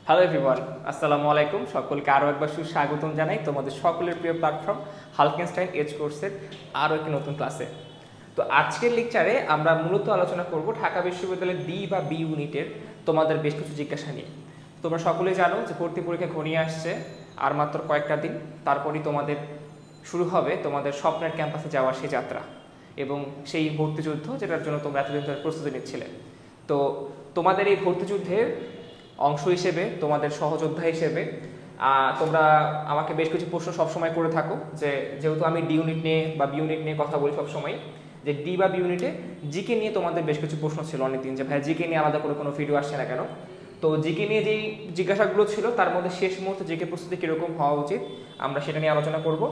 Hello everyone, আসসালামু আলাইকুম। সকলকে আরও একবার সুস্বাগতম জানাই তোমাদের সকলের প্রিয় প্ল্যাটফর্ম হালকেনস্টাইন এজ কোর্সের আরও একটি নতুন ক্লাসে। তো আজকের লেকচারে আমরা মূলত আলোচনা করব ঢাকা বিশ্ববিদ্যালয়ের ডি বা বি ইউনিটের তোমাদের বেশ কিছু জিজ্ঞাসা নিয়ে। তোমরা সকলেই জানো যে ভর্তি পরীক্ষা ঘনিয়ে আসছে, আর মাত্র কয়েকটা দিন, তারপরই তোমাদের শুরু হবে তোমাদের স্বপ্নের ক্যাম্পাসে যাওয়ার সেই যাত্রা এবং সেই ভর্তিযুদ্ধ যেটার জন্য তোমরা এতদিন ধরে প্রস্তুতি নিচ্ছিলে। তো তোমাদের এই ভর্তিযুদ্ধের অংশ হিসেবে, তোমাদের সহযোদ্ধা হিসেবে তোমরা আমাকে বেশ কিছু প্রশ্ন সবসময় করে থাকো, যেহেতু আমি ডি ইউনিট নিয়ে বা বি ইউনিট নিয়ে কথা বলি সবসময়, যে ডি বা বি ইউনিটে জিকে নিয়ে তোমাদের বেশ কিছু প্রশ্ন ছিল অনেকদিন, যে ভাই জিকে নিয়ে আলাদা করে কোনো ভিডিও আসছে না কেন। তো জিকে নিয়ে যেই জিজ্ঞাসাগুলো ছিল তার মধ্যে শেষ মুহূর্তে জিকে প্রস্তুতি কীরকম হওয়া উচিত আমরা সেটা নিয়ে আলোচনা করব।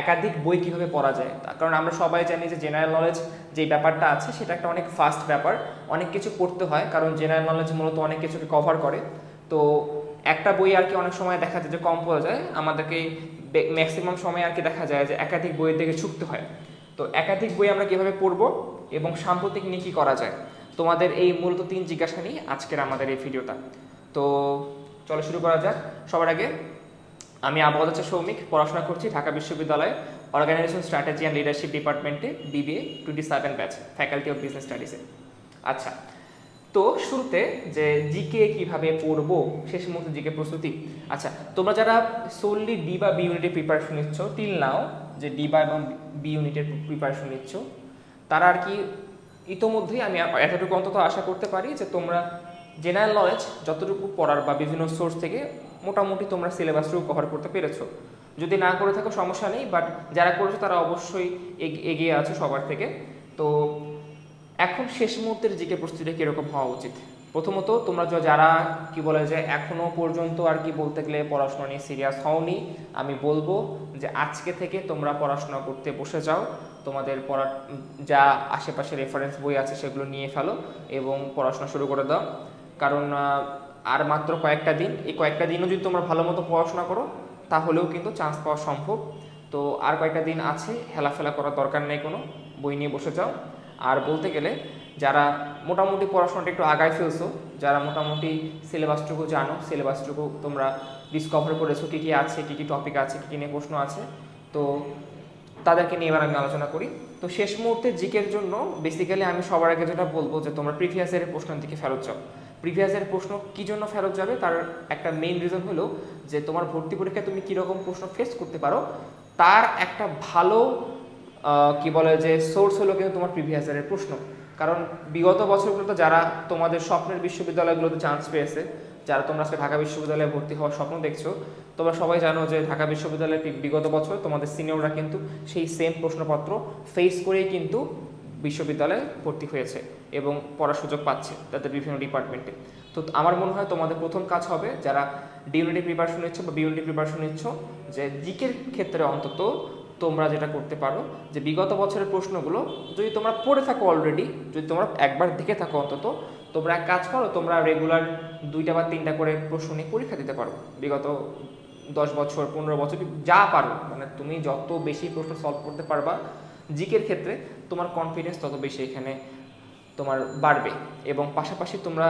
একাধিক বই কীভাবে পড়া যায়, কারণ আমরা সবাই জানি যে জেনারেল নলেজ যেই ব্যাপারটা আছে সেটা একটা অনেক ফাস্ট ব্যাপার, অনেক কিছু পড়তে হয়, কারণ জেনারেল নলেজ মূলত অনেক কিছুকে কভার করে। তো একটা বই আর কি অনেক সময় দেখা যায় যে কম পড়া যায়, আমাদেরকে ম্যাক্সিমাম সময় আর কি দেখা যায় যে একাধিক বইয়ের দিকে ছুটতে হয়। তো একাধিক বই আমরা কীভাবে পড়বো এবং সাম্প্রতিক নিয়ে কী করা যায়, তোমাদের এই মূলত 3 জিজ্ঞাসা নিয়ে আজকের আমাদের এই ভিডিওটা। তো চলো শুরু করা যাক। সবার আগে আমি আবহাওয়া সৌমিক, পড়াশোনা করছি ঢাকা বিশ্ববিদ্যালয়ে অর্গানাইজেশন স্ট্র্যাটেজি অ্যান্ড লিডারশিপ ডিপার্টমেন্টে BBA 27 batch, faculty of business স্টাডিজে। আচ্ছা, তো শুরুতে যে জিকে কিভাবে পড়বো, শেষ মুহূর্তে জিকে প্রস্তুতি। আচ্ছা, তোমরা যারা সোললি ডি বা বি ইউনিটের প্রিপারেশন নিচ্ছ টিল নাও, যে ডি বা এবং বি ইউনিটের প্রিপারেশন নিচ্ছ, তারা আর কি ইতোমধ্যেই আমি এতটুকু অন্তত আশা করতে পারি যে তোমরা জেনারেল নলেজ যতটুকু পড়ার বা বিভিন্ন সোর্স থেকে মোটামুটি তোমরা সিলেবাসটুকু কভার করতে পেরেছো। যদি না করে থাকো সমস্যা নেই, বাট যারা করেছো তারা অবশ্যই এগিয়ে আছে সবার থেকে। তো এখন শেষ মুহূর্তের জিকে প্রস্তুতিটা কীরকম হওয়া উচিত। প্রথমত তোমরা যারা কি বলে যে এখনও পর্যন্ত আর কি বলতে গেলে পড়াশোনা নিয়ে সিরিয়াস হওনি, আমি বলবো যে আজকে থেকে তোমরা পড়াশোনা করতে বসে যাও। তোমাদের পড়ার যা আশেপাশে রেফারেন্স বই আছে সেগুলো নিয়ে ফেলো এবং পড়াশোনা শুরু করে দাও, কারণ আর মাত্র কয়েকটা দিন, এই কয়েকটা দিনও যদি তোমরা ভালো মতো পড়াশোনা করো তাহলেও কিন্তু চান্স পাওয়া সম্ভব। তো আর কয়েকটা দিন আছে, হেলাফেলা করার দরকার নেই, কোনো বই নিয়ে বসে যাও। আর বলতে গেলে যারা মোটামুটি পড়াশোনাটা একটু আগায় ফেলছো, যারা মোটামুটি সিলেবাসটুকু জানো, সিলেবাসটুকু তোমরা ডিসকভার করেছো কী কী আছে, কী কী টপিক আছে, কী কী নিয়ে প্রশ্ন আছে, তো তাদেরকে নিয়ে এবার আমি আলোচনা করি। তো শেষ মুহূর্তে জিকের জন্য বেসিক্যালি আমি সবার আগে যেটা বলবো যে তোমরা প্রিভিয়াস ইয়ারের প্রশ্নের দিকে ফেরত যাও। প্রিভিয়াস ইয়ারের প্রশ্ন কী জন্য ফেরত যাবে, তার একটা মেইন রিজন হলো যে তোমার ভর্তি পরীক্ষায় তুমি কীরকম প্রশ্ন ফেস করতে পারো তার একটা ভালো কি বলে যে সোর্স হলো কিন্তু তোমার প্রিভিয়াস ইয়ারের প্রশ্ন। কারণ বিগত বছরগুলোতে যারা তোমাদের স্বপ্নের বিশ্ববিদ্যালয়গুলোতে চান্স পেয়েছে, যারা তোমরা আজকে ঢাকা বিশ্ববিদ্যালয়ে ভর্তি হওয়ার স্বপ্ন দেখছো, তোমরা সবাই জানো যে ঢাকা বিশ্ববিদ্যালয়ের বিগত বছর তোমাদের সিনিয়ররা কিন্তু সেই সেম প্রশ্নপত্র ফেস করেই কিন্তু বিশ্ববিদ্যালয়ে ভর্তি হয়েছে এবং পড়ার সুযোগ পাচ্ছে তাদের বিভিন্ন ডিপার্টমেন্টে। তো আমার মনে হয় তোমাদের প্রথম কাজ হবে, যারা ডি ইউনিটের প্রিপারেশন নিচ্ছ বা বি ইউনিটের প্রিপারেশন নিচ্ছ, যে জিকের ক্ষেত্রে অন্তত তোমরা যেটা করতে পারো যে বিগত বছরের প্রশ্নগুলো যদি তোমরা পড়ে থাকো অলরেডি, যদি তোমরা একবার দেখে থাকো অন্তত, তোমরা এক কাজ করো, তোমরা রেগুলার 2টা বা 3টা করে প্রশ্ন নিয়ে পরীক্ষা দিতে পারো। বিগত 10 বছর 15 বছর যা পারো, মানে তুমি যত বেশি প্রশ্ন সলভ করতে পারবা জিকের ক্ষেত্রে, তোমার কনফিডেন্স তত বেশি এখানে তোমার বাড়বে এবং পাশাপাশি তোমরা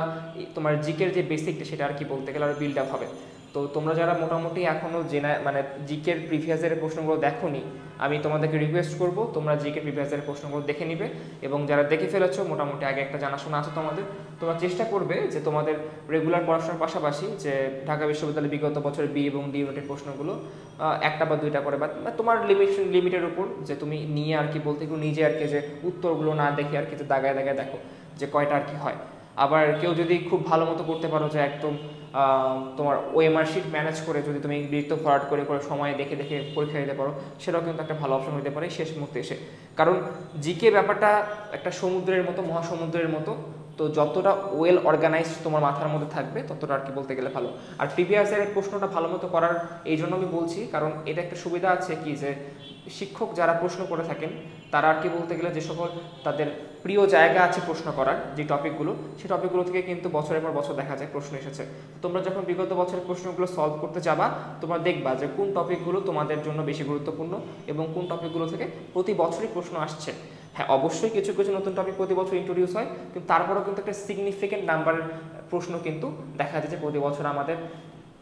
তোমার জিকের যে বেসিকটা সেটা আর কি বলতে গেলে আরও বিল্ড আপ হবে। তো তোমরা যারা মোটামুটি এখনও মানে জিকের প্রিভিয়াস ইয়ারের প্রশ্নগুলো দেখোনি, আমি তোমাদেরকে রিকোয়েস্ট করব তোমরা জিকে প্রিভিয়াস ইয়ারের প্রশ্নগুলো দেখে নিবে, এবং যারা দেখে ফেলেছো মোটামুটি আগে একটা জানাশোনা আছে তোমাদের, তোমরা চেষ্টা করবে যে তোমাদের রেগুলার পড়াশোনার পাশাপাশি যে ঢাকা বিশ্ববিদ্যালয়ের বিগত বছরের বি এবং ডি ইউনিটের প্রশ্নগুলো 1টা বা 2টা করে, বা তোমার লিমিটের উপর যে তুমি নিয়ে আর কি বলতে গেলে নিজে আর কি যে উত্তরগুলো না দেখে আর কি যে দাগায় দাগায় দেখো যে কয়টা আর কি হয়। আবার কেউ যদি খুব ভালো মতো করতে পারো যে একদম তোমার ওএমআর শিট ম্যানেজ করে যদি তুমি বৃত্ত ফরওয়ার্ড করে করে সময় দেখে দেখে পরীক্ষা দিতে পারো, সেটাও কিন্তু একটা ভালো অপশন হতে পারে শেষ মুহূর্তে এসে। কারণ জিকে ব্যাপারটা একটা সমুদ্রের মতো, মহাসমুদ্রের মতো, তো যতটা ওয়েল অর্গানাইজড তোমার মাথার মধ্যে থাকবে ততটা আর কি বলতে গেলে ভালো। আর প্রিভিয়াস ইয়ারের প্রশ্নটা ভালো মতো করার এই জন্য আমি বলছি, কারণ এটা একটা সুবিধা আছে কি যে শিক্ষক যারা প্রশ্ন করে থাকেন তারা আর কি বলতে গেলে যে সকল তাদের প্রিয় জায়গা আছে প্রশ্ন করার যে টপিকগুলো, সেই টপিকগুলো থেকে কিন্তু বছরের পর বছর দেখা যায় প্রশ্ন এসেছে। তোমরা যখন বিগত বছরের প্রশ্নগুলো সলভ করতে যাবা, তোমরা দেখবা যে কোন টপিকগুলো তোমাদের জন্য বেশি গুরুত্বপূর্ণ এবং কোন টপিকগুলো থেকে প্রতি বছরই প্রশ্ন আসছে। হ্যাঁ, অবশ্যই কিছু কিছু নতুন টপিক প্রতি বছর ইন্ট্রোডিউস হয়, কিন্তু তারপরেও কিন্তু একটা সিগনিফিকেন্ট নাম্বারের প্রশ্ন কিন্তু দেখা যায় যে প্রতি বছর আমাদের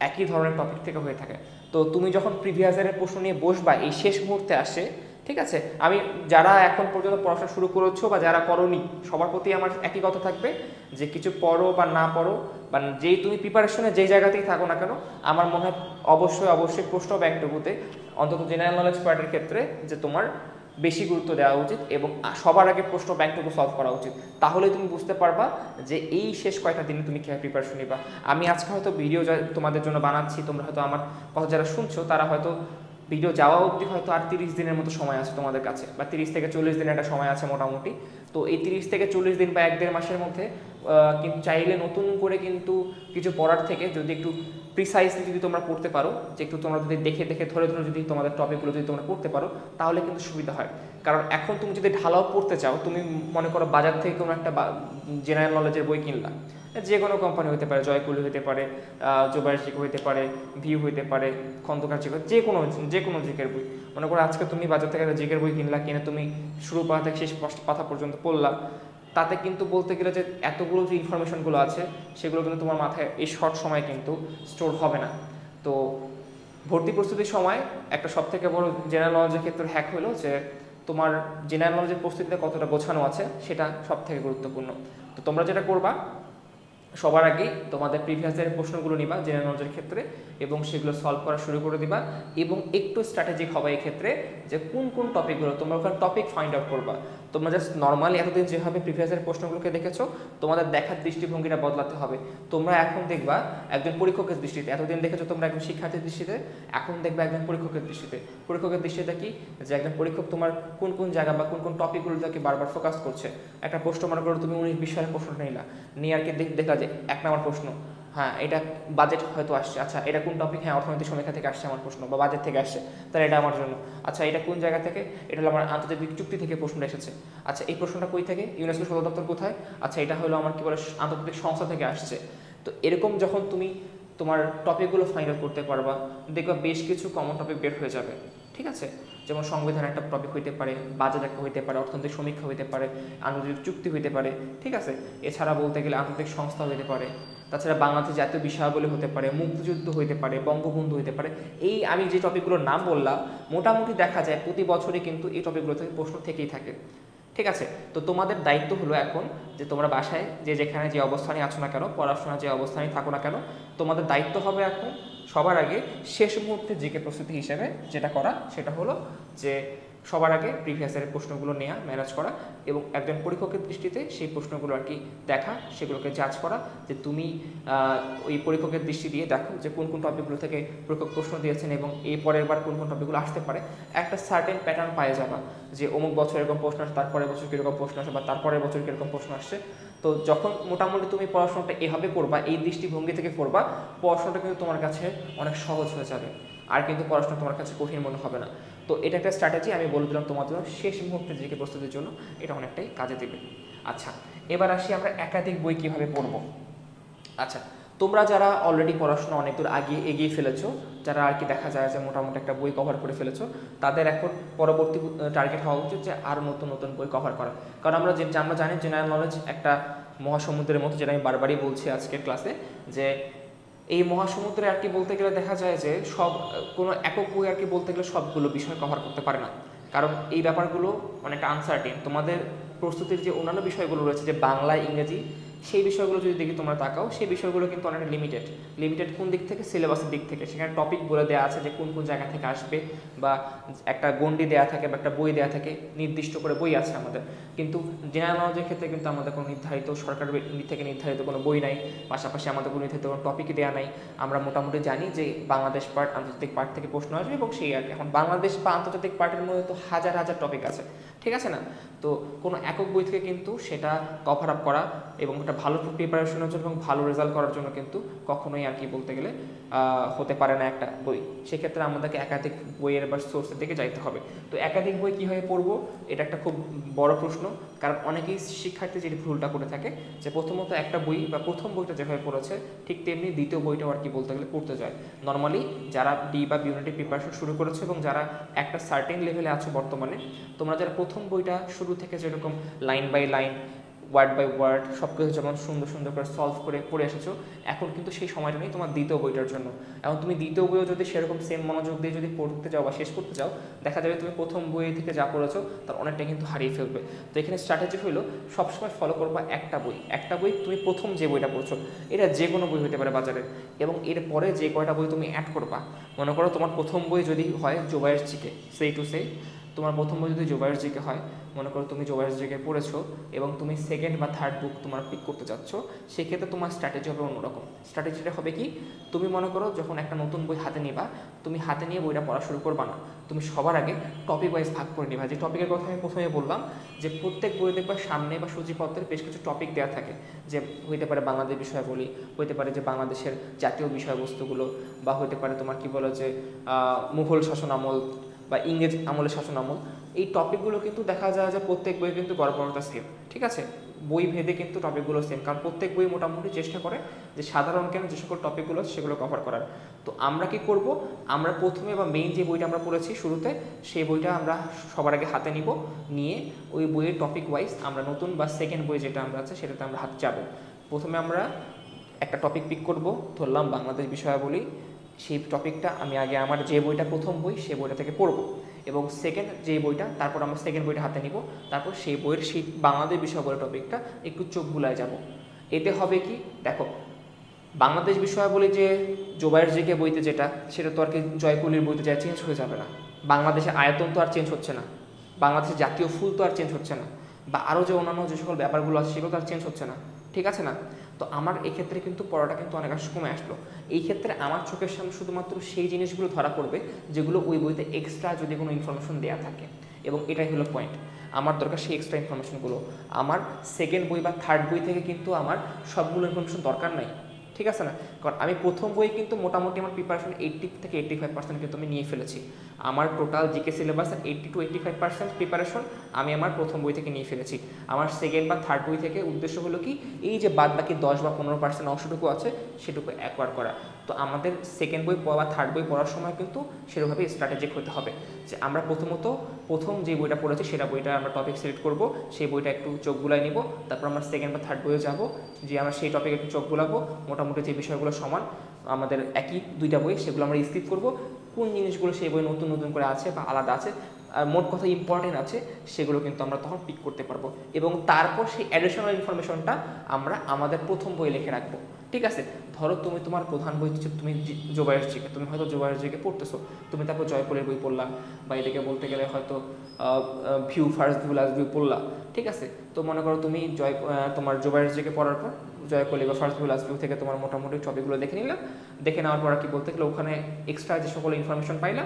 একই ধরনের টপিক থেকে হয়ে থাকে। তো তুমি যখন প্রিভিয়াস ইয়ারের প্রশ্ন নিয়ে বসবা এই শেষ মুহূর্তে আসে, ঠিক আছে, আমি যারা এখন পর্যন্ত পড়াশোনা শুরু করেছো বা যারা করোনি সবার প্রতি আমার একই কথা থাকবে যে কিছু পড়ো বা না পড়ো বা যেই তুমি প্রিপারেশনে যেই জায়গাতেই থাকো না কেন, আমার মনে হয় অবশ্যই প্রশ্ন ব্যাংকটুকুতে অন্তত জেনারেল নলেজ পার্টের ক্ষেত্রে যে তোমার বেশি গুরুত্ব দেওয়া উচিত এবং সবার আগে প্রশ্ন ব্যাংকটুকু সলভ করা উচিত। তাহলে তুমি বুঝতে পারবা যে এই শেষ কয়টা দিনে তুমি কীভাবে প্রিপারেশন নিবা। আমি আজকে হয়তো ভিডিও তোমাদের জন্য বানাচ্ছি, তোমরা হয়তো আমার কথা যারা শুনছো তারা হয়তো ভিডিও যাওয়া অবধি হয়তো আর 30 দিনের মতো সময় আছে তোমাদের কাছে, বা 30 থেকে 40 দিনের একটা সময় আছে মোটামুটি। তো এই 30 থেকে 40 দিন বা 1-1.5 মাসের মধ্যে কিন্তু চাইলে নতুন করে কিন্তু কিছু পড়ার থেকে যদি একটু প্রিসাইসলি যদি তোমরা পড়তে পারো, যে একটু তোমরা যদি দেখে ধরে যদি তোমাদের টপিকগুলো যদি তোমরা পড়তে পারো তাহলে কিন্তু সুবিধা হয়। কারণ এখন তুমি যদি ঢালাও পড়তে চাও, তুমি মনে করো বাজার থেকে কোনো একটা জেনারেল নলেজের বই কিনলা, যে কোনো কোম্পানি হতে পারে, জয়কুলি হতে পারে, জোবাইর জিকো হতে পারে, ভিউ হতে পারে, খন্দকার জিকো, যে কোনো জিকের বই। মনে করো আজকে তুমি বাজার থেকে জিকের বই কিনলা, কিনে তুমি শুরু পাতা থেকে শেষ পাতা পর্যন্ত পড়লা, তাতে কিন্তু বলতে গেলে যে এতগুলো যে ইনফরমেশনগুলো আছে সেগুলো কিন্তু তোমার মাথায় এই শর্ট সময় কিন্তু স্টোর হবে না। তো ভর্তি প্রস্তুতির সময় একটা সবথেকে বড় জেনারেল নলেজের ক্ষেত্রে হ্যাক হলো যে তোমার জেনারেল নলেজের প্রস্তুতিতে কতটা গোছানো আছে সেটা সবথেকে গুরুত্বপূর্ণ। তো তোমরা যেটা করবা, সবার আগেই তোমাদের প্রিভিয়াস ইয়ারের প্রশ্নগুলো নিবা জেনারেল নলেজের ক্ষেত্রে এবং সেগুলো সলভ করা শুরু করে দিবা এবং একটু স্ট্র্যাটেজিক হবে এই ক্ষেত্রে যে কোন টপিকগুলো তোমরা ওখানে টপিক ফাইন্ড আউট করবা। তোমরা জাস্ট নর্মালি এতদিন যেভাবে প্রিভিয়াস ইয়ারের প্রশ্নগুলোকে দেখেছো তোমাদের দেখার দৃষ্টিভঙ্গিটা বদলাতে হবে। তোমরা এখন দেখবা একজন পরীক্ষকের দৃষ্টিতে, এতদিন দেখেছো তোমরা একজন শিক্ষার্থীর দৃষ্টিতে, এখন দেখবা একজন পরীক্ষকের দৃষ্টিতে। পরীক্ষকের দৃষ্টিতে কি, যে একজন পরীক্ষক তোমার কোন জায়গা বা কোন টপিকগুলোকে বারবার ফোকাস করছে। একটা প্রশ্ন মনে করো তুমি 19 বিষয়ের প্রশ্নটা নিয়ে আর কি দেখলা যে 1 নম্বর প্রশ্ন, হ্যাঁ এটা বাজেট হয়তো আসছে, আচ্ছা এটা কোন টপিক, হ্যাঁ অর্থনৈতিক সমীক্ষা থেকে আসছে আমার প্রশ্ন বা বাজেট থেকে আসছে, তাহলে এটা আমার জন্য। আচ্ছা এটা কোন জায়গা থেকে, এটা হলো আমার আন্তর্জাতিক চুক্তি থেকে প্রশ্নটা এসেছে। আচ্ছা এই প্রশ্নটা কই থেকে, ইউনেস্কো সদর দপ্তর কোথায়, আচ্ছা এটা হলো আমার কি বলে আন্তর্জাতিক সংস্থা থেকে আসছে। তো এরকম যখন তুমি তোমার টপিকগুলো ফাইন্ড আউট করতে পারবা, দেখবা বেশ কিছু কমন টপিক বের হয়ে যাবে, ঠিক আছে। যেমন সংবিধান একটা টপিক হইতে পারে, বাজেট একটা হইতে পারে, অর্থনৈতিক সমীক্ষা হইতে পারে, আন্তর্জাতিক চুক্তি হইতে পারে, ঠিক আছে। এছাড়া বলতে গেলে আন্তর্জাতিক সংস্থা হইতে পারে, তাছাড়া বাংলাদেশের জাতীয় বিষয়াবলী হতে পারে, মুক্তিযুদ্ধ হইতে পারে, বঙ্গবন্ধু হইতে পারে। এই আমি যে টপিকগুলোর নাম বললাম মোটামুটি দেখা যায় প্রতি বছরই কিন্তু এই টপিকগুলো থেকে প্রশ্ন থেকেই থাকে, ঠিক আছে। তো তোমাদের দায়িত্ব হলো এখন যে তোমরা বাসায় যেখানে যে অবস্থানে আছো না কেন, পড়াশোনা যে অবস্থানে থাকো না কেন, তোমাদের দায়িত্ব হবে এখন সবার আগে শেষ মুহূর্তে জিকে প্রস্তুতি হিসেবে যেটা করা সেটা হলো যে সবার আগে প্রিভিয়াস ইয়ারের প্রশ্নগুলো নেওয়া, ম্যানেজ করা এবং একজন পরীক্ষকের দৃষ্টিতে সেই প্রশ্নগুলো আর কি দেখা, সেগুলোকে জাজ করা যে তুমি ওই পরীক্ষকের দৃষ্টি দিয়ে দেখো যে কোন টপিকগুলো থেকে পরীক্ষক প্রশ্ন দিয়েছেন এবং এই পরের বার কোন টপিকগুলো আসতে পারে। একটা সার্টেন প্যাটার্ন পাওয়া যাবা যে অমুক বছর এরকম প্রশ্ন আসে, তারপরের বছর কীরকম প্রশ্ন আসে বা তারপরের বছর কীরকম প্রশ্ন আসছে। তো যখন মোটামুটি তুমি পড়াশোনাটা এভাবে করবা, এই দৃষ্টিভঙ্গি থেকে করবা, পড়াশোনাটা কিন্তু তোমার কাছে অনেক সহজ হয়ে যাবে, আর কিন্তু পড়াশোনা তোমার কাছে কঠিন মনে হবে না। তো এটা একটা স্ট্র্যাটেজি আমি বলে দিলাম তোমার জন্য শেষ মুহূর্তে জিকে প্রস্তুতির জন্য, এটা অনেকটাই কাজে দেবে। আচ্ছা এবার আসি আমরা একাধিক বই কীভাবে পড়ব। আচ্ছা তোমরা যারা অলরেডি পড়াশোনা অনেক দূর এগিয়ে ফেলেছো, যারা আর কি দেখা যায় যে মোটামুটি একটা বই কভার করে ফেলেছো, তাদের এখন পরবর্তী টার্গেট হওয়া উচিত যে আরও নতুন বই কভার করা। কারণ আমরা জানি জেনারেল নলেজ একটা মহাসমুদ্রের মতো, যেটা আমি বারবারই বলছি আজকের ক্লাসে, যে এই মহাসমুদ্রে আর কি বলতে গেলে দেখা যায় যে কোনো একক বই আর কি বলতে গেলে সবগুলো বিষয় কভার করতে পারে না। কারণ এই ব্যাপারগুলো অনেকটা আনসার্টেন। তোমাদের প্রস্তুতির যে অন্যান্য বিষয়গুলো রয়েছে, যে বাংলা, ইংরেজি, সেই বিষয়গুলো যদি দেখি তোমরা তাকাও, সেই বিষয়গুলো কিন্তু অনেকটা লিমিটেড কোন দিক থেকে, সিলেবাসের দিক থেকে। সেখানে টপিক বলে দেওয়া আছে যে কোন জায়গা থেকে আসবে, বা একটা গণ্ডি দেওয়া থাকে বা একটা বই দেওয়া থাকে, নির্দিষ্ট করে বই আছে আমাদের। কিন্তু জেনারেল নলেজের ক্ষেত্রে কিন্তু আমাদের কোনো নির্ধারিত সরকারের থেকে নির্ধারিত কোনো বই নাই, পাশাপাশি আমাদের কোনো নির্ধারিত কোনো টপিকই দেওয়া নাই। আমরা মোটামুটি জানি যে বাংলাদেশ পার্ট, আন্তর্জাতিক পার্ট থেকে প্রশ্ন আসবে এবং সেই আর এখন বাংলাদেশ বা আন্তর্জাতিক পার্টের মধ্যে তো হাজার টপিক আছে, ঠিক আছে না। তো কোনো একক বই থেকে কিন্তু সেটা কভার আপ করা এবং একটা ভালো প্রিপারেশনের জন্য এবং ভালো রেজাল্ট করার জন্য কিন্তু কখনোই আর কি বলতে গেলে হতে পারে না একটা বই। সেক্ষেত্রে আমাদেরকে একাধিক বইয়ের বা সোর্সের দিকে যাইতে হবে। তো একাধিক বই কীভাবে পড়বো, এটা একটা খুব বড় প্রশ্ন। কারণ অনেকেই শিক্ষার্থী যে ভুলটা করে থাকে যে প্রথমত একটা বই বা প্রথম বইটা যেভাবে পড়েছে ঠিক তেমনি দ্বিতীয় বইটাও আর কি বলতে গেলে পড়তে যায়। নর্মালি যারা ডি বা ইউনিটের প্রিপারেশন শুরু করেছে এবং যারা একটা সার্টেন লেভেলে আছো বর্তমানে, তোমরা যারা প্রথম বইটা শুরু থেকে যেরকম line by line word by word সব কিছু যেমন সুন্দর সুন্দর করে সলভ করে পড়ে এসেছো, এখন কিন্তু সেই সময়টা নেই তোমার দ্বিতীয় বইটার জন্য। এখন তুমি দ্বিতীয় বইও যদি সেরকম সেম মনোযোগ দিয়ে যদি পড়তে যাও বা শেষ করতে যাও, দেখা যাবে তুমি প্রথম বই থেকে যা পড়েছো তার অনেকটা কিন্তু হারিয়ে ফেলবে। তো এখানে স্ট্র্যাটেজি হলো সবসময় ফলো করবা একটা বই তুমি প্রথম যে বইটা পড়ছো, এটা যে কোনো বই হতে পারে বাজারে, এবং এরপরে যে কয়টা বই তুমি অ্যাড করবা, মনে করো তোমার প্রথম বই যদি হয় জোবায়ের জিকে, সেই টু সেই তোমার প্রথম বই যদি জোবায়ের জিকে হয়, মনে করো তুমি জোবায়ের জিকে পড়েছো এবং তুমি সেকেন্ড বা থার্ড বুক তোমার পিক করতে যাচ্ছ, সেক্ষেত্রে তোমার স্ট্র্যাটেজি হবে অন্যরকম। স্ট্র্যাটেজিটা হবে কি, তুমি মনে করো যখন একটা নতুন বই হাতে নিবা, তুমি হাতে নিয়ে বইটা পড়া শুরু করবা না, তুমি সবার আগে টপিক ওয়াইজ ভাগ করে নিবা। যে টপিকের কথা আমি প্রথমে বললাম যে প্রত্যেক বই দেখবা সামনে বা সূচিপত্রের বেশ কিছু টপিক দেওয়া থাকে, যে হইতে পারে বাংলাদেশ বিষয়াবলী, হইতে পারে যে বাংলাদেশের জাতীয় বিষয়বস্তুগুলো, বা হইতে পারে তোমার কি বলে যে মুঘল শাসন আমল বা ইংরেজ আমলের শাসন আমল। এই টপিকগুলো কিন্তু দেখা যায় যে প্রত্যেক বই কিন্তু গড়পড়তা সেম, ঠিক আছে, বই ভেদে কিন্তু টপিকগুলো সেম, কারণ প্রত্যেক বই মোটামুটি চেষ্টা করে যে সাধারণ জ্ঞান যে সকল টপিকগুলো সেগুলো কভার করার। তো আমরা কি করব, আমরা প্রথমে বা মেইন যে বইটা আমরা পড়েছি শুরুতে, সেই বইটা আমরা সবার আগে হাতে নিব, নিয়ে ওই বইয়ের টপিক ওয়াইজ আমরা নতুন বা সেকেন্ড বই যেটা আমরা আছে সেটাতে আমরা হাতে যাব। প্রথমে আমরা একটা টপিক পিক করব, ধরলাম বাংলাদেশ বিষয়াবলী, সেই টপিকটা আমি আগে আমার যে বইটা প্রথম বই সেই বইটা থেকে পড়বো, এবং সেকেন্ড যে বইটা তারপর আমরা সেকেন্ড বইটা হাতে নিব, তারপর সেই বইয়ের সেই বাংলাদেশ বিষয়াবলী টপিকটা একটু চোখ বুলায় যাব। এতে হবে কি, দেখো বাংলাদেশ বিষয়াবলী যে জোবায়ের জিকে বইতে যেটা, সেটা তো আর কি জয়কুলির বইতে যা চেঞ্জ হয়ে যাবে না, বাংলাদেশের আয়তন তো আর চেঞ্জ হচ্ছে না, বাংলাদেশের জাতীয় ফুল তো আর চেঞ্জ হচ্ছে না, বা আরও যে অন্যান্য যে সকল ব্যাপারগুলো আছে সেগুলো তো আর চেঞ্জ হচ্ছে না, ঠিক আছে না। তো আমার এক্ষেত্রে কিন্তু পড়াটা কিন্তু অনেক কমে আসলো। এই ক্ষেত্রে আমার চোখের সামনে শুধুমাত্র সেই জিনিসগুলো ধরা পড়বে যেগুলো ওই বইতে এক্সট্রা যদি কোনো ইনফরমেশন দেওয়া থাকে, এবং এটাই হলো পয়েন্ট, আমার দরকার সেই এক্সট্রা ইনফরমেশনগুলো। আমার সেকেন্ড বই বা থার্ড বই থেকে কিন্তু আমার সবগুলো ইনফরমেশন দরকার নাই, ঠিক আছে না, কারণ আমি প্রথম বই কিন্তু মোটামুটি আমার প্রিপারেশন 80 থেকে 85% কিন্তু আমি নিয়ে ফেলেছি। আমার টোটাল জিকে সিলেবাসের 80 to 85% প্রিপারেশন আমি আমার প্রথম বই থেকে নিয়ে ফেলেছি। আমার সেকেন্ড বা থার্ড বই থেকে উদ্দেশ্য হলো কি, এই যে বাদ বাকি 10 বা 15% অংশটুকু আছে সেটুকু অ্যাকোয়ার করা। তো আমাদের সেকেন্ড বই বা থার্ড বই পড়ার সময় কিন্তু সেরকমভাবে স্ট্র্যাটেজিক হতে হবে, যে আমরা প্রথম যে বইটা পড়েছি সেটা বইটা আমরা টপিক সিলেক্ট করব, সেই বইটা একটু চোখ বুলাই নিব, তারপর আমরা সেকেন্ড বা থার্ড বইয়ে যাব, যে আমরা সেই টপিকে একটু চোখ বুলাবো, মোটামুটি যে বিষয়গুলো সমান আমাদের একই দুইটা বই সেগুলো আমরা স্কিপ করব, কোন জিনিসগুলো সেই বই নতুন নতুন করে আছে বা আলাদা আছে আর মোট কথা ইম্পর্টেন্ট আছে সেগুলো কিন্তু আমরা তখন পিক করতে পারবো, এবং তারপর সেই অ্যাডিশনাল ইনফরমেশনটা আমরা আমাদের প্রথম বই লিখে রাখবো, ঠিক আছে। ধরো তুমি তোমার প্রধান বই হচ্ছে তুমি জোবায়ের জিকে, তুমি হয়তো জোবায়ের জিকে পড়তেছো, তুমি তারপর জয়পুরের বই পড়লা, বা এদিকে বলতে গেলে হয়তো view first view last view পড়লা, ঠিক আছে। তো মনে করো তুমি তোমার জোবায়ের জিকে পড়ার পর জয়কলি বা ফার্স্ট ভিউ লাস্ট ভিউ থেকে তোমার মোটামুটি টপিকগুলো দেখে নিলাম, দেখে নেওয়ার পর আর কি বলতে গেলে ওখানে এক্সট্রা যে সকল ইনফরমেশন পাইলা,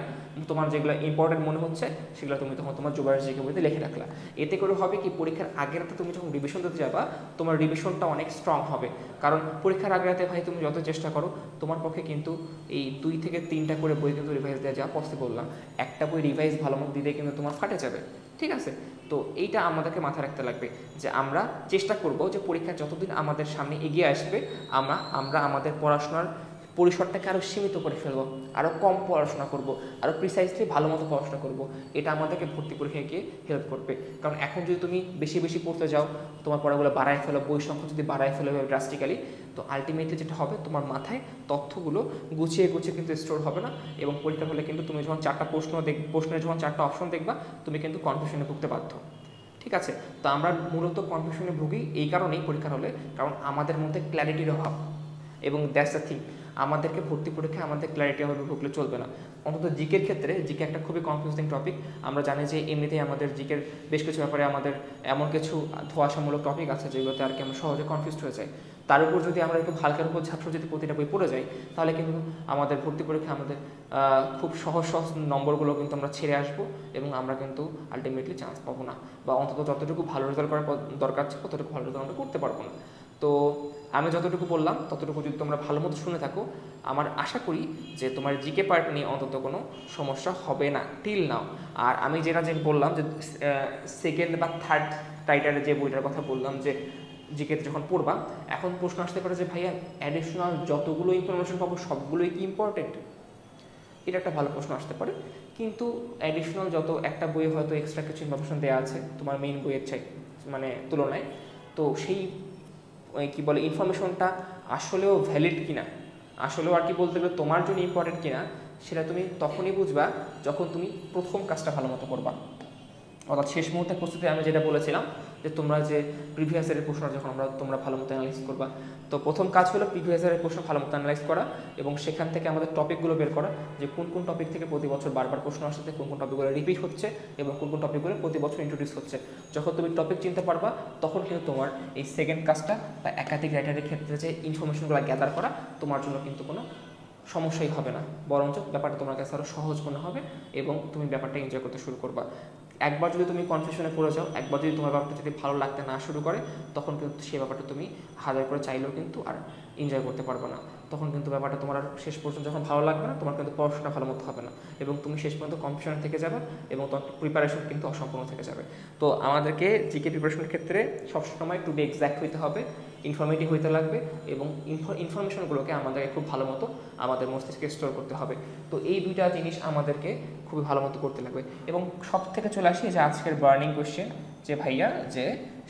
তোমার যেগুলো ইম্পর্টেন্ট মনে হচ্ছে সেগুলো তুমি তখন তোমার জোবায়ের জিকে বইতে লিখে রাখলা। এতে করে হবে কি, পরীক্ষার আগের রাতে তুমি যখন রিভিশন দিতে যাবা তোমার রিভিশনটা অনেক স্ট্রং হবে, কারণ পরীক্ষার আগের রাতে ভাই তুমি যত চেষ্টা করো তোমার পক্ষে কিন্তু এই 2 থেকে 3টা করে বই কিন্তু রিভাইজ দেওয়া যাওয়া পসিবল না, একটা বই রিভাইজ ভালো মতো দিলে কিন্তু তোমার ফাটে যাবে, ঠিক আছে। তো এইটা আমাদেরকে মাথায় রাখতে লাগবে যে আমরা চেষ্টা করব যে পরীক্ষা যতদিন আমাদের সামনে এগিয়ে আসবে আমরা আমাদের পড়াশোনার পরিসরটাকে আরও সীমিত করে ফেলবো, আরও কম পড়াশোনা করব, আরও প্রিসাইসলি ভালো মতো পড়াশোনা করব। এটা আমাদেরকে ভর্তি পরীক্ষায় গিয়ে হেল্প করবে, কারণ এখন যদি তুমি বেশি বেশি পড়তে যাও, তোমার পড়াগুলো বাড়ায় ফেলো, বই সংখ্যা যদি বাড়ায় ফেলো ড্রাস্টিক্যালি, তো আলটিমেটলি যেটা হবে তোমার মাথায় তথ্যগুলো গুছিয়ে কিন্তু স্টোর হবে না, এবং পরীক্ষার হলে কিন্তু তুমি যখন প্রশ্নের যখন 4টা অপশন দেখবা তুমি কিন্তু কনফিউশনে ভুগতে বাধ্য, ঠিক আছে। তো আমরা মূলত কনফিউশনে ভুগি এই কারণেই পরীক্ষার হলে, কারণ আমাদের মধ্যে ক্ল্যারিটির অভাব, এবং দ্যাটস দ্য থিং, আমাদেরকে ভর্তি পরীক্ষায় আমাদের ক্ল্যারিটি অভাবে ভুগলে চলবে না। অন্তত জিকের ক্ষেত্রে জিকে একটা খুবই কনফিউজিং টপিক, আমরা জানি যে এমনিতেই আমাদের জিকের বেশ কিছু ব্যাপারে আমাদের এমন কিছু ধোঁয়াশামূলক টপিক আছে যেগুলোতে আর কি আমরা সহজে কনফিউজড হয়ে যাই, তার উপর যদি আমরা একটু হালকার উপর ছাত্র যদি প্রতিটা বই পড়ে যাই, তাহলে কিন্তু আমাদের ভর্তি পরীক্ষায় আমাদের খুব সহজ নম্বরগুলো কিন্তু আমরা ছেড়ে আসবো, এবং আমরা কিন্তু আলটিমেটলি চান্স পাবো না, বা অন্তত যতটুকু ভালো রেজাল্ট করার দরকার ছিল ততটুকু ভালো রেজাল্ট আমরা করতে পারবো না। তো আমি যতটুকু বললাম ততটুকু যদি তোমরা ভালো মতো শুনে থাকো, আমার আশা করি যে তোমার জিকে পার্ট নিয়ে অন্তত কোনো সমস্যা হবে না টিল নাও। আর আমি যেটা বললাম যে সেকেন্ড বা থার্ড টাইটারের যে বইটার কথা বললাম, যে জিকেতে যখন পড়বা, এখন প্রশ্ন আসতে পারে যে ভাইয়া অ্যাডিশনাল যতগুলো ইনফরমেশন পাবো সবগুলোই কি ইম্পর্টেন্ট, এটা একটা ভালো প্রশ্ন আসতে পারে। কিন্তু অ্যাডিশনাল যত একটা বইয়ে হয়তো এক্সট্রা কিছু ইনফরমেশন দেওয়া আছে তোমার মেইন বইয়ের মানে তুলনায়, তো সেই কি বলে ইনফরমেশনটা আসলেও ভ্যালিড কিনা, আসলেও আর কি বলতে গেলে তোমার জন্য ইম্পর্টেন্ট কিনা, সেটা তুমি তখনই বুঝবা যখন তুমি প্রথম কাজটা ভালো মতো করবা। অর্থাৎ শেষ মুহূর্তে প্রস্তুতি আমি যেটা বলেছিলাম যে তোমরা যে প্রিভিয়াস ইয়ারের প্রশ্ন যখন তোমরা ভালো মতো অ্যানালাইজ করবা, তো প্রথম কাজ হলো প্রিভিয়াস ইয়ারের প্রশ্ন ভালো মতো অ্যানালাইজ করা এবং সেখান থেকে আমাদের টপিকগুলো বের করা, যে কোন কোন টপিক থেকে প্রতি বছর বারবার প্রশ্ন আসছে, কোন কোন টপিকগুলো রিপিট হচ্ছে এবং কোন কোন টপিকগুলো প্রতি বছর ইন্ট্রোডিউস হচ্ছে। যখন তুমি টপিক চিনতে পারবা তখন কিন্তু তোমার এই সেকেন্ড কাজটা বা একাধিক রাইটারের ক্ষেত্রে যে ইনফরমেশনগুলো গ্যাদার করা তোমার জন্য কিন্তু কোনো সমস্যাই হবে না, বরঞ্চ ব্যাপারটা তোমার কাছে আরও সহজ মনে হবে এবং তুমি ব্যাপারটা এনজয় করতে শুরু করবা। একবার যদি তুমি কনফিউশনে পড়ে যাও, একবার যদি তোমার ব্যাপারটা যদি ভালো লাগতে না শুরু করে, তখন কিন্তু সেই ব্যাপারটা তুমি হাজার করে চাইলেও কিন্তু আর এনজয় করতে পারবে না। তখন কিন্তু ব্যাপারটা তোমার আর শেষ পর্যন্ত যখন ভালো লাগবে না, তোমার কিন্তু পড়াশোনা ভালো মতো হবে না এবং তুমি শেষ পর্যন্ত কনফিউশন থেকে যাবে এবং তোমার প্রিপারেশন কিন্তু অসম্পূর্ণ থেকে যাবে। তো আমাদেরকে জিকে প্রিপারেশনের ক্ষেত্রে সবসময় টু বি এক্স্যাক্ট হইতে হবে, ইনফরমেটিভ হইতে লাগবে এবং ইনফরমেশনগুলোকে আমাদেরকে খুব ভালো মতো আমাদের মস্তিষ্কে স্টোর করতে হবে। তো এই দুইটা জিনিস আমাদেরকে খুবই ভালো মতো করতে লাগবে। এবং সব থেকে চলে আসি যে আজকের বার্নিং কোয়েশ্চেন, যে ভাইয়া যে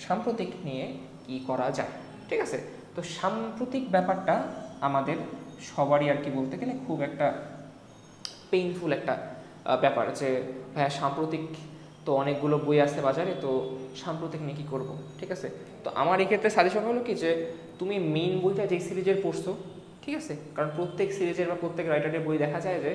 সাম্প্রতিক নিয়ে কি করা যায়। ঠিক আছে, তো সাম্প্রতিক ব্যাপারটা আমাদের সবারই আর কি বলতে গেলে খুব একটা পেইনফুল একটা ব্যাপার, যে ভাইয়া সাম্প্রতিক তো অনেকগুলো বই আছে বাজারে, তো সাম্প্রতিক নিয়ে কী করবো। ঠিক আছে, তো আমার এক্ষেত্রে সাজেশন হলো কি যে তুমি মেইন বইটা যেই সিরিজের পড়ছো, ঠিক আছে, কারণ প্রত্যেক সিরিজের বা প্রত্যেক রাইটারের বই দেখা যায় যে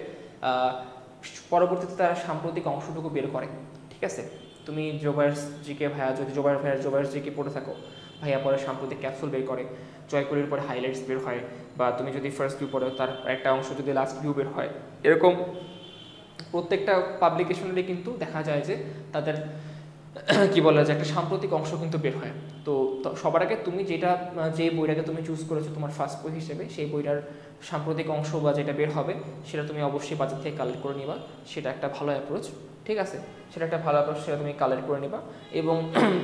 পরবর্তীতে তারা সাম্প্রতিক অংশটুকু বের করে। ঠিক আছে, তুমি জোবায়ার্স জিকে ভাইয়া যদি জোবায়ার্স জিকে পড়ে থাকো, ভাইয়া পরে সাম্প্রতিক ক্যাপসুল বের করে, জয়কলির পরে হাইলাইটস বের হয়, বা তুমি যদি ফার্স্ট ভিউ পড়ো তার একটা অংশ যদি লাস্ট ভিউ বের হয়, এরকম প্রত্যেকটা পাবলিকেশনেরই কিন্তু দেখা যায় যে তাদের কি বলা যায় একটা সাম্প্রতিক অংশ কিন্তু বের হয়। তো সবার আগে তুমি যে বইটাকে তুমি চুজ করেছো তোমার ফার্স্ট বই হিসেবে, সেই বইটার সাম্প্রতিক অংশ বা যেটা বের হবে সেটা তুমি অবশ্যই বাজার থেকে কালেক্ট করে নিবা, সেটা একটা ভালো অ্যাপ্রোচ। ঠিক আছে, সেটা একটা ভালো অ্যাপ্রোচ, সেটা তুমি কালেক্ট করে নিবা এবং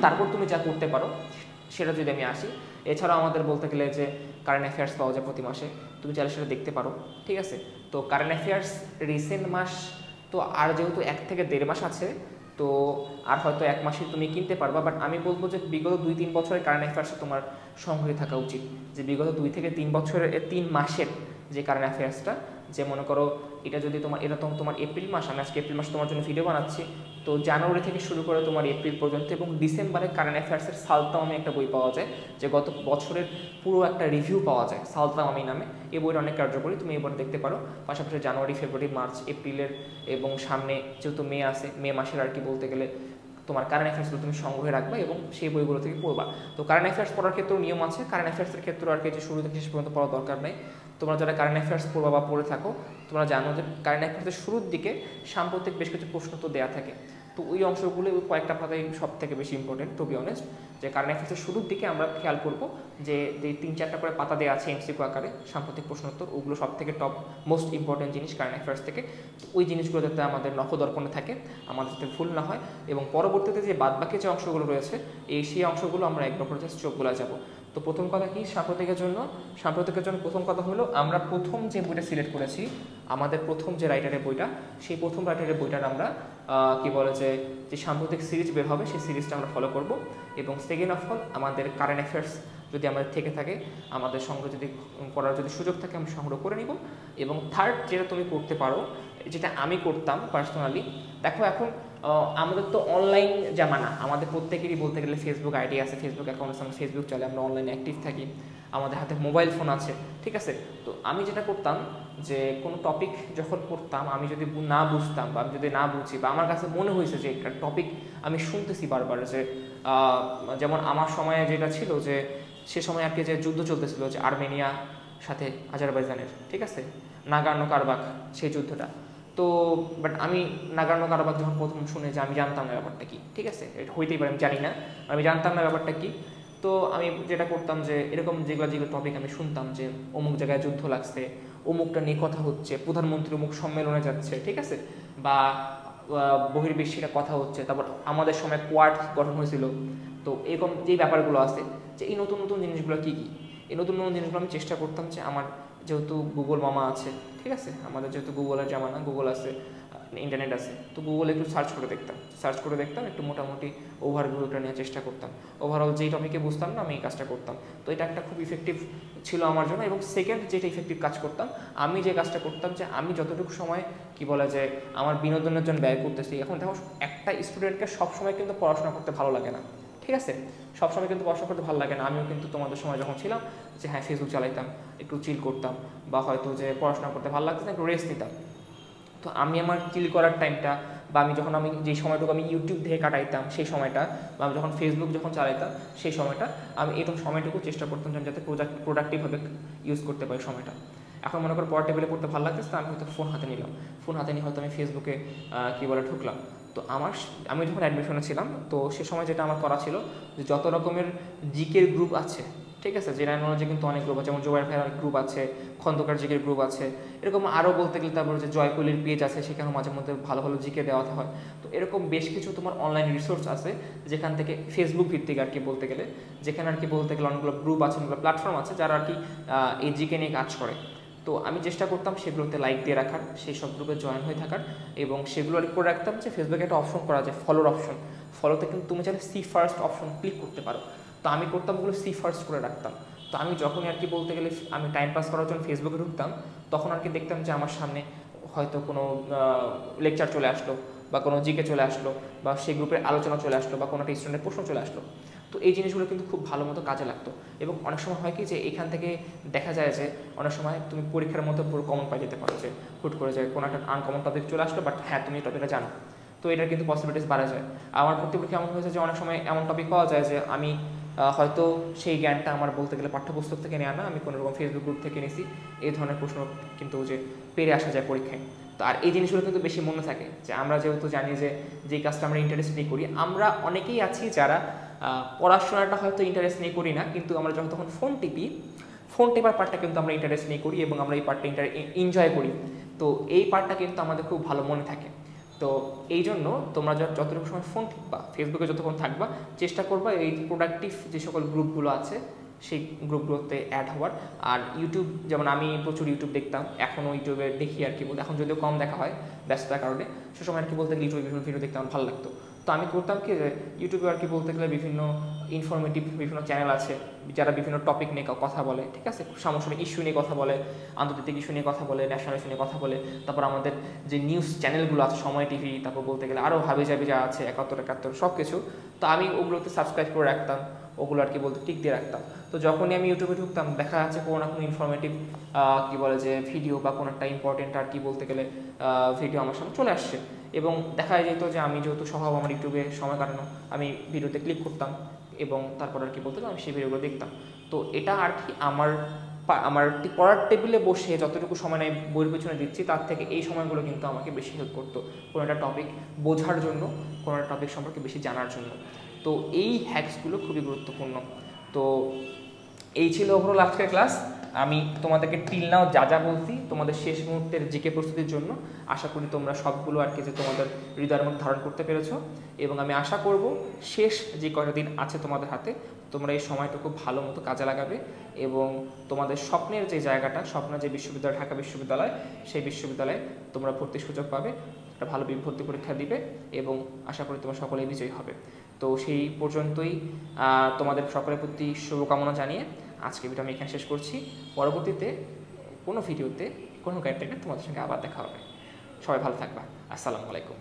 তারপর তুমি যা করতে পারো সেটা যদি আমি আসি। এছাড়াও আমাদের বলতে গেলে যে কারেন্ট অ্যাফেয়ার্স পাওয়া যায় প্রতি মাসে, তুমি চাইলে সেটা দেখতে পারো। ঠিক আছে, তো কারেন্ট অ্যাফেয়ার্স রিসেন্ট মাস তো আর যেহেতু 1 থেকে 1.5 মাস আছে, তো আর হয়তো 1 মাসে তুমি কিনতে পারবা, বাট আমি বলবো যে বিগত 2-3 বছরের কারেন্ট অ্যাফেয়ার্সে তোমার সংগ্রহে থাকা উচিত, যে বিগত 2 থেকে 3 বছরের 3 মাসের যে কারেন্ট অ্যাফেয়ার্সটা, যে মনে করো এটা যদি এটা তোমার এপ্রিল মাস, আমি আজকে এপ্রিল মাস তোমার জন্য ভিডিও বানাচ্ছি, তো জানুয়ারি থেকে শুরু করে তোমার এপ্রিল পর্যন্ত এবং ডিসেম্বরে কারেন্ট অ্যাফেয়ার্সের সালতামামি একটা বই পাওয়া যায়, যে গত বছরের পুরো একটা রিভিউ পাওয়া যায় সালতামামি নামে। এই বইটা অনেক কার্যকরী, তুমি এই বইটা দেখতে পারো। পাশাপাশি জানুয়ারি, ফেব্রুয়ারি, মার্চ, এপ্রিলের এবং সামনে যেহেতু মে আছে, মে মাসের আর কি বলতে গেলে তোমার কারেন্ট অ্যাফেয়ার্সগুলো তুমি সংগ্রহে রাখবা এবং সেই বইগুলো থেকে পড়বা। তো কারেন্ট অ্যাফেয়ার্স পড়ার ক্ষেত্রেও নিয়ম আছে, কারেন্ট অ্যাফেয়ার্সের ক্ষেত্রে আর কি যে শুরু থেকে শেষ পর্যন্ত পড়ার দরকার নেই। তোমরা যারা কারেন্ট অ্যাফেয়ার্স পড়বা বা পড়ে থাকো, তোমরা জানো যে কারেন্ট অ্যাফেয়ার্সের শুরুর দিকে সাম্প্রতিক বেশ কিছু প্রশ্ন তো দেওয়া থাকে, তো ওই অংশগুলো কয়েকটা পাতাই সব থেকে বেশি ইম্পর্টেন্ট টু বি অনেস্ট। যে কারেন্ট অ্যাফেয়ার্সের শুরুর দিকে আমরা খেয়াল করবো যে 3-4টা করে পাতা দেওয়া আছে এমসিকিউ আকারে সাম্প্রতিক প্রশ্নোত্তর, ওগুলো সব থেকে টপ মোস্ট ইম্পর্টেন্ট জিনিস কারেন্ট অ্যাফেয়ার্স থেকে। ওই জিনিসগুলো যাতে আমাদের নখদর্পণে থাকে, আমাদের যাতে ভুল না হয় এবং পরবর্তীতে যে বাদবাকি যে অংশগুলো রয়েছে সেই অংশগুলো আমরা একবার করে জাস্ট চোখ গোলা যাবো। তো প্রথম কথা কি সাম্প্রতিকের জন্য প্রথম কথা হলো আমরা প্রথম যে বইটা সিলেক্ট করেছি, আমাদের প্রথম যে রাইটারের বইটা, সেই প্রথম রাইটারের বইটার আমরা কি বলে যে সাম্প্রতিক সিরিজ বের হবে সেই সিরিজটা আমরা ফলো করব। এবং সেকেন্ড অফ অল আমাদের কারেন্ট অ্যাফেয়ার্স যদি আমাদের থেকে থাকে, আমাদের সংগ্রহ যদি করার যদি সুযোগ থাকে আমরা সংগ্রহ করে নিব। এবং থার্ড যেটা তুমি করতে পারো, যেটা আমি করতাম পার্সোনালি, দেখো এখন আমাদের তো অনলাইন জামানা, আমাদের প্রত্যেকেরই বলতে গেলে ফেসবুক আইডি আছে, ফেসবুক অ্যাকাউন্ট আছে, আমরা ফেসবুক চলে, আমরা অনলাইনে অ্যাক্টিভ থাকি, আমাদের হাতে মোবাইল ফোন আছে। ঠিক আছে, তো আমি যেটা করতাম যে কোনো টপিক যখন পড়তাম, আমি যদি না বুঝতাম বা আমি যদি না বুঝি বা আমার কাছে মনে হয়েছে যে একটা টপিক আমি শুনতেছি বারবার, যে যেমন আমার সময়ে যেটা ছিল যে সে সময় আর কি যে যুদ্ধ চলতেছিল যে আর্মেনিয়া সাথে আজারবাইজানের, ঠিক আছে, নাগার্নো কারাবাখ সেই যুদ্ধটা। তো বাট আমি নাগার্নো কারাবাখ যখন প্রথম শুনে যে আমি জানতাম না ব্যাপারটা কি, ঠিক আছে, এটা হইতেই পারে আমি জানি না, আমি জানতাম না ব্যাপারটা কি। তো আমি যেটা করতাম যে এরকম যেগুলো টপিক আমি শুনতাম যে অমুক জায়গায় যুদ্ধ লাগছে, অমুকটা নিয়ে কথা হচ্ছে, প্রধানমন্ত্রী অমুক সম্মেলনে যাচ্ছে, ঠিক আছে, বা বহির্বিশ্বের কথা হচ্ছে, তারপর আমাদের সময় কোয়াড গঠন হয়েছিল। তো এরকম যেই ব্যাপারগুলো আছে, যে এই নতুন নতুন জিনিসগুলো কী কী, এই নতুন নতুন জিনিসগুলো আমি চেষ্টা করতাম যে আমার যেহেতু গুগল মামা আছে, ঠিক আছে, আমাদের যেহেতু গুগলের জামানা, গুগল আছে, ইন্টারনেট আছে, তো গুগলে একটু সার্চ করে দেখতাম একটু মোটামুটি ওভারভিউটা নেওয়ার চেষ্টা করতাম। ওভারঅল যেই টপিকে বুঝতাম না আমি এই কাজটা করতাম। তো এটা একটা খুব ইফেক্টিভ ছিল আমার জন্য। এবং সেকেন্ড যেটা ইফেক্টিভ কাজ করতাম, আমি যে কাজটা করতাম যে আমি যতটুকু সময় কি বলা যায় আমার বিনোদনের জন্য ব্যয় করতেছি। এখন দেখো একটা স্টুডেন্টকে সবসময় কিন্তু পড়াশোনা করতে ভালো লাগে না, ঠিক আছে, সবসময় কিন্তু পড়াশোনা করতে ভালো লাগে না। আমিও কিন্তু তোমাদের সময় যখন ছিলাম যে হ্যাঁ ফেসবুক চালাইতাম, একটু চিল করতাম, বা হয়তো যে পড়াশোনা করতে ভালো লাগতো না, একটু রেস্ট নিতাম। তো আমি আমার চিল করার টাইমটা, বা আমি যেই সময়টুকু আমি ইউটিউব দেখে কাটাইতাম সেই সময়টা, বা আমি যখন ফেসবুক চালাইতাম সেই সময়টা, আমি এরকম সময়টুকু চেষ্টা করতাম যেন যাতে প্রোডাক্টিভভাবে ইউজ করতে পারি সময়টা। এখন মনে করো পড়া টেবিলে পড়তে ভালো লাগতেছে, আমি হয়তো ফোন হাতে নিলাম, ফোন হাতে নিয়ে হয়তো আমি ফেসবুকে ঢুকলাম। তো আমি যখন অ্যাডমিশনে ছিলাম, তো সে সময় যেটা আমার করা ছিল যে যত রকমের জিকের গ্রুপ আছে, ঠিক আছে, জেনারেল নলেজে কিন্তু অনেক গ্রুপ আছে, যেমন জোবাইর ভাইয়ের গ্রুপ আছে, খন্দকার জিকের গ্রুপ আছে, এরকম আরও বলতে গেলে তারপর যে জয়কলির পেজ আছে, সেখানে মাঝে মধ্যে ভালো ভালো জিকে দেওয়া হয়। তো এরকম বেশ কিছু তোমার অনলাইন রিসোর্স আছে যেখান থেকে ফেসবুক ভিত্তিক বলতে গেলে, যেখানে বলতে গেলে অনেকগুলো গ্রুপ আছে, অনেকগুলো প্ল্যাটফর্ম আছে যারা এই জিকে নিয়ে কাজ করে। তো আমি চেষ্টা করতাম সেগুলোতে লাইক দিয়ে রাখার, সেই সব গ্রুপে জয়েন হয়ে থাকার, এবং সেগুলো করে রাখতাম যে ফেসবুকে একটা অপশন করা যায় ফলোর অপশন। ফলোতে কিন্তু তুমি চাইলে সি ফার্স্ট অপশন ক্লিক করতে পারো। তো আমি করতাম ওগুলো সি ফার্স্ট করে রাখতাম। তো আমি যখনই বলতে গেলে আমি টাইম পাস করার জন্য ফেসবুকে ঢুকতাম, তখন দেখতাম যে আমার সামনে হয়তো কোনো লেকচার চলে আসলো, বা কোনো জিকে চলে আসলো, বা সেই গ্রুপের আলোচনা চলে আসলো, বা কোনো একটা স্টুডেন্টের প্রশ্ন চলে আসলো। তো এই জিনিসগুলো কিন্তু খুব ভালো মতো কাজে লাগতো। এবং অনেক সময় হয় কি যে এখান থেকে দেখা যায় যে অনেক সময় তুমি পরীক্ষার মধ্যে পুরো কমন পাই যেতে পারো, যে হুট করে যে কোনো একটা আনকমন টপিক চলে আসলো, বাট হ্যাঁ তুমি টপিকটা জানো, তো এটার কিন্তু পসিবিলিটিস বাড়া যায়। আমার প্রতিপক্ষে এমন হয়েছে যে অনেক সময় এমন টপিক পাওয়া যায় যে আমি হয়তো সেই জ্ঞানটা আমার বলতে গেলে পাঠ্যপুস্তক থেকে নেওয়া না, আমি কোনো রকম ফেসবুক গ্রুপ থেকে নিয়েছি। এই ধরনের প্রশ্ন কিন্তু যে পেরে আসা যায় পরীক্ষায়। তো আর এই জিনিসগুলো কিন্তু বেশি মনে থাকে, যে আমরা যেহেতু জানি যে যেই কাজটা আমরা ইন্টারেস্ট নিয়ে করি, আমরা অনেকেই আছি যারা পড়াশোনাটা হয়তো ইন্টারেস্ট নিয়ে করি না, কিন্তু আমরা যখন ফোন টেপার পার্টটা কিন্তু আমরা ইন্টারেস্ট নিয়ে করি, এবং আমরা এই পার্টটা এনজয় করি। তো এই পার্টটা কিন্তু আমাদের খুব ভালো মনে থাকে। তো এই জন্য তোমরা যতটুকু সময় ফোন টিপবা, ফেসবুকে যতক্ষণ থাকবা, চেষ্টা করবা এই প্রোডাক্টিভ যে সকল গ্রুপগুলো আছে সেই গ্রুপগুলোতে অ্যাড হওয়ার। আর ইউটিউব, যেমন আমি প্রচুর ইউটিউব দেখতাম, এখনও ইউটিউবে দেখি বলতে, এখন যদিও কম দেখা হয় ব্যস্ততার কারণে, সে সময় বলতে গেলে ইউটিউবে বিভিন্ন ভিডিও দেখতে আমার ভালো লাগতো। তো আমি করতাম কি যে ইউটিউবে বলতে গেলে বিভিন্ন ইনফরমেটিভ বিভিন্ন চ্যানেল আছে যারা বিভিন্ন টপিক নিয়ে কথা বলে, ঠিক আছে, সামসাময়িক ইস্যু নিয়ে কথা বলে, আন্তর্জাতিক ইস্যু নিয়ে কথা বলে, ন্যাশনাল ইস্যু নিয়ে কথা বলে। তারপর আমাদের যে নিউজ চ্যানেলগুলো আছে, সময় টিভি, তারপর বলতে গেলে আরও হাবি জাবি যা আছে, 71 সব কিছু, তো আমি ওগুলোতে সাবস্ক্রাইব করে রাখতাম, ওগুলো বলতে টিক দিয়ে রাখতাম। তো যখনই আমি ইউটিউবে ঢুকতাম, দেখা যাচ্ছে কোনো না কোনো ইনফরমেটিভ যে ভিডিও বা কোনো একটা ইম্পর্টেন্ট বলতে গেলে ভিডিও আমার সামনে চলে আসছে। এবং দেখা যেত যে আমি যেহেতু স্বভাব আমার ইউটিউবে সময় কাটানো, আমি ভিডিওতে ক্লিক করতাম, এবং তারপর বলতে আমি সেই ভিডিওগুলো দেখতাম। তো এটা আমার পড়ার টেবিলে বসে যতটুকু সময় আমি বইয়ের পিছনে দিচ্ছি, তার থেকে এই সময়গুলো কিন্তু আমাকে বেশি হেল্প করতো কোনো একটা টপিক বোঝার জন্য, কোনো একটা টপিক সম্পর্কে বেশি জানার জন্য। তো এই হ্যাকসগুলো খুবই গুরুত্বপূর্ণ। তো এই ছিল ওভারঅল আজকের ক্লাস। আমি তোমাদেরকে টিল নাও যা বলছি তোমাদের শেষ মুহূর্তের জিকে প্রস্তুতির জন্য, আশা করি তোমরা সবগুলো যে তোমাদের হৃদয়ের মধ্যে ধারণ করতে পেরেছো। এবং আমি আশা করব শেষ যে কয়টা দিন আছে তোমাদের হাতে, তোমরা এই সময়টুকু ভালো মতো কাজে লাগাবে, এবং তোমাদের স্বপ্নের যে জায়গাটা, স্বপ্নের যে বিশ্ববিদ্যালয়, ঢাকা বিশ্ববিদ্যালয়, সেই বিশ্ববিদ্যালয়ে তোমরা ভর্তির সুযোগ পাবে, একটা ভালো ভর্তি পরীক্ষা দিবে, এবং আশা করি তোমরা সকলেই বিজয়ী হবে। তো সেই পর্যন্তই তোমাদের সকলের প্রতি শুভকামনা জানিয়ে আজকে ভিডিও আমি এখানে শেষ করছি। পরবর্তীতে কোনো ভিডিওতে কোনো গাইডলাইনে তোমাদের সঙ্গে আবার দেখা হবে। সবাই ভালো থাকবা। আসসালামু আলাইকুম।